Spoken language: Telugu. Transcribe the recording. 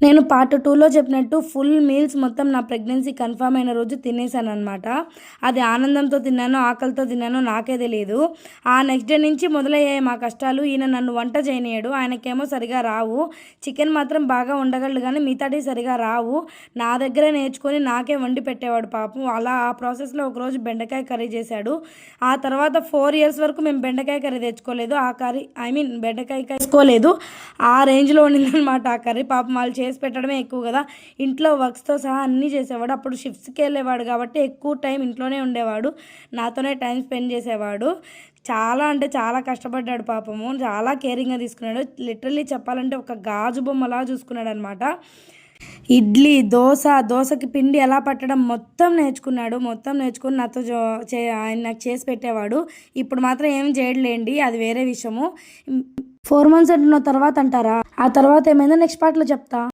నేను పార్ట్ 2లో చెప్పినట్టు ఫుల్ మీల్స్ మొత్తం నా ప్రెగ్నెన్సీ కన్ఫర్మ్ అయిన రోజు తినేసాననమాట. అది ఆనందంతో తిన్నానో, ఆకలితో తిన్నానో నాకే తెలీదు. ఆ నెక్స్ట్ డే నుంచి మొదలయ్యాయి మా కష్టాలు. ఈయన నన్ను వంట చేయనీయడు. ఆయనకేమో సరిగా రావు. చికెన్ మాత్రం బాగా వండగలడు కానీ మిగతాటివి సరిగా రావు. నా దగ్గరే నేర్చుకొని నాకే వండి పెట్టేవాడు పాపం. అలా ఆ ప్రాసెస్లో ఒకరోజు బెండకాయ కర్రీ చేశాడు. ఆ తర్వాత 4 ఇయర్స్ వరకు మేము బెండకాయ కర్రీ తెచ్చుకోలేదు. ఆ కర్రీ బెండకాయ తెచ్చుకోలేదు. ఆ రేంజ్లో వండిందనమాట ఆ కర్రీ. పాపం వాళ్ళు చేసి పెట్టడమే ఎక్కువ కదా. ఇంట్లో వర్క్స్తో సహా అన్నీ చేసేవాడు. అప్పుడు షిఫ్ట్స్కి వెళ్ళేవాడు కాబట్టి ఎక్కువ టైం ఇంట్లోనే ఉండేవాడు. నాతోనే టైం స్పెండ్ చేసేవాడు. చాలా అంటే చాలా కష్టపడ్డాడు పాపము. చాలా కేరింగ్గా తీసుకున్నాడు. లిటరల్లీ చెప్పాలంటే ఒక గాజు బొమ్మలా చూసుకున్నాడు అనమాట. ఇడ్లీ, దోశకి పిండి ఎలా పట్టడం మొత్తం నేర్చుకున్నాడు. మొత్తం నేర్చుకుని నాతో ఆయన నాకు చేసి పెట్టేవాడు. ఇప్పుడు మాత్రం ఏం చేయట్లేండి, అది వేరే విషయము. 4 మంత్స్ అంటున్న తర్వాత అంటారా? ఆ తర్వాత ఏమైందో నెక్స్ట్ పార్ట్లో చెప్తా.